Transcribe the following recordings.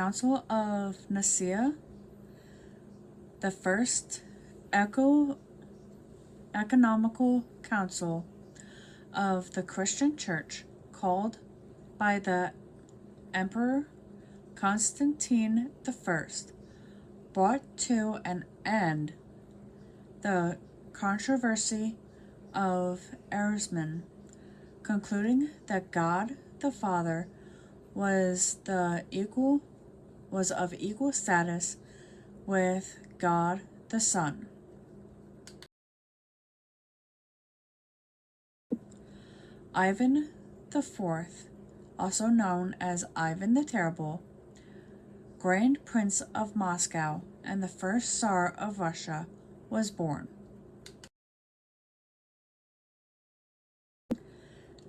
Council of Nicaea, the first economical council of the Christian Church, called by the Emperor Constantine I, brought to an end the controversy of Arianism, concluding that God the Father was of equal status with God the Son. Ivan IV, also known as Ivan the Terrible, Grand Prince of Moscow and the first Tsar of Russia, was born.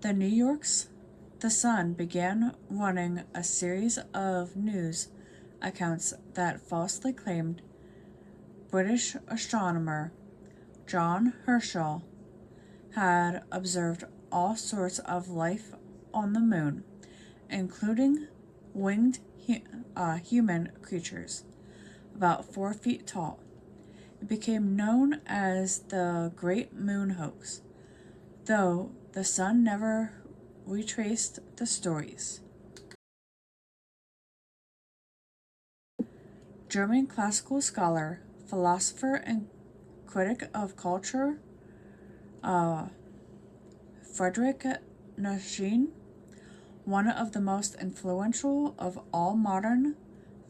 The New York's The Sun began running a series of news accounts that falsely claimed British astronomer John Herschel had observed all sorts of life on the moon, including winged human creatures about 4 feet tall. It became known as the Great Moon Hoax, though the Sun never retraced the stories. German classical scholar, philosopher, and critic of culture Friedrich Nietzsche, one of the most influential of all modern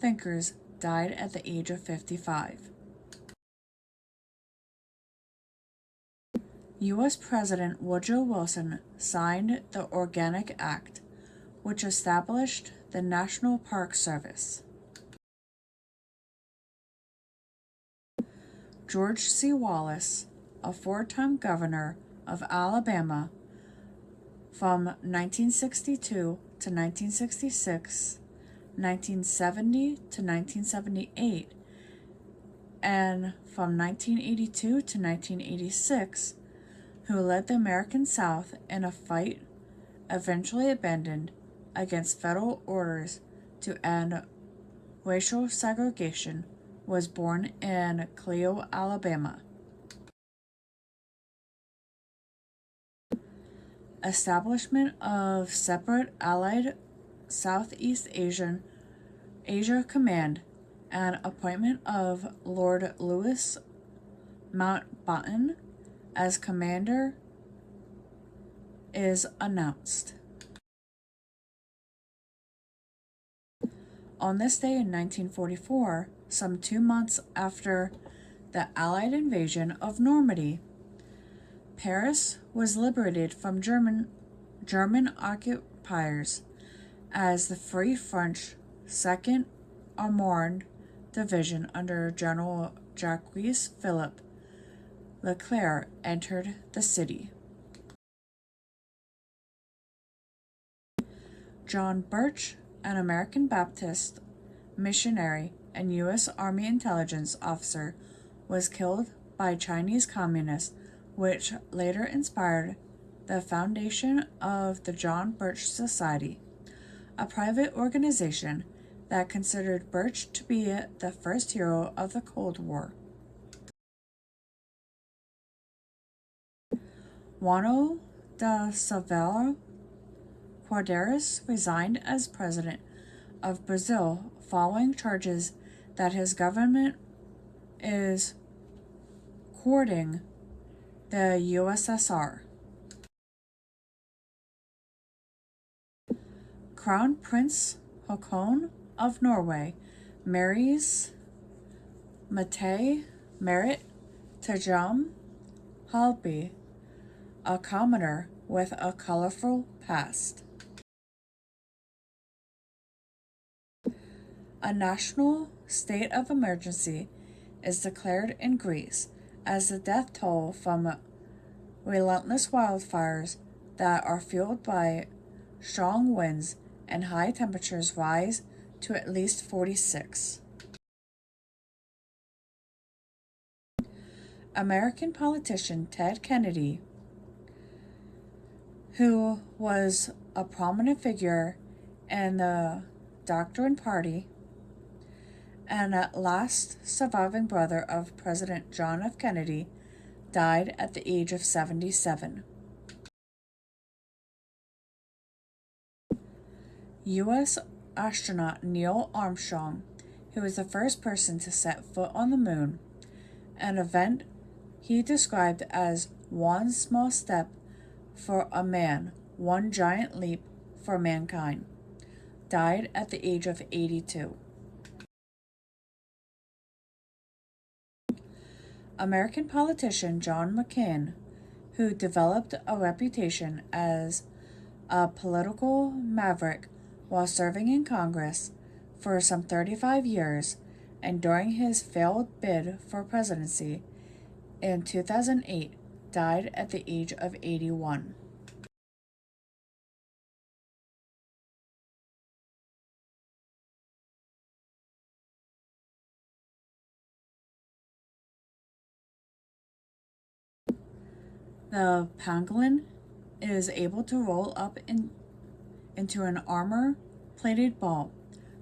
thinkers, died at the age of 55. U.S. President Woodrow Wilson signed the Organic Act, which established the National Park Service. George C. Wallace, a four-time governor of Alabama from 1962 to 1966, 1970 to 1978, and from 1982 to 1986, who led the American South in a fight eventually abandoned against federal orders to end racial segregation, was born in Clio, Alabama. Establishment of separate Allied Southeast Asia Command and appointment of Lord Louis Mountbatten as commander is announced. On this day in 1944, some 2 months after the Allied invasion of Normandy, Paris was liberated from German occupiers as the Free French 2nd Armored Division under General Jacques-Philippe Leclerc entered the city. John Birch, an American Baptist missionary and U.S. Army intelligence officer, was killed by Chinese communists, which later inspired the foundation of the John Birch Society, a private organization that considered Birch to be the first hero of the Cold War. Juan de Silveira Quadros resigned as president of Brazil following charges that his government is courting the USSR. Crown Prince Haakon of Norway marries Mette Marit Tejum Halby, a commoner with a colorful past. A national state of emergency is declared in Greece as the death toll from relentless wildfires that are fueled by strong winds and high temperatures rise to at least 46. American politician Ted Kennedy, who was a prominent figure in the Doctrine Party, and last surviving brother of President John F. Kennedy, died at the age of 77. U.S. astronaut Neil Armstrong, who was the first person to set foot on the moon, an event he described as one small step for a man, one giant leap for mankind, died at the age of 82. American politician John McCain, who developed a reputation as a political maverick while serving in Congress for some 35 years, and during his failed bid for presidency in 2008, died at the age of 81. The pangolin is able to roll up into an armor-plated ball,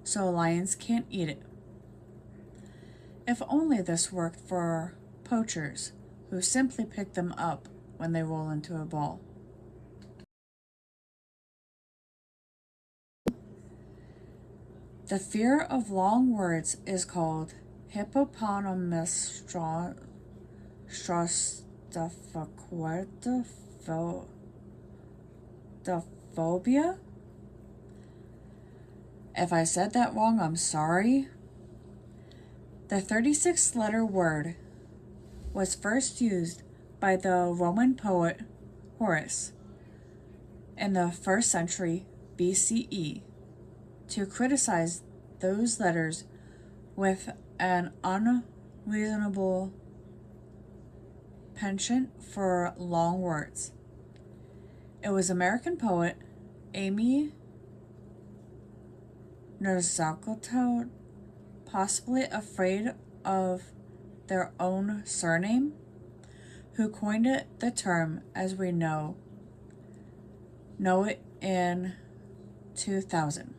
so lions can't eat it. If only this worked for poachers, who simply pick them up when they roll into a ball. The fear of long words is called hippopotamustrophobia. If I said that wrong, I'm sorry. The 36-letter word was first used by the Roman poet Horace in the 1st century BCE to criticize those letters with an unreasonable penchant for long words. It was American poet Amy Nezhualcóyotl, possibly afraid of their own surname, who coined the term as we know it in 2000.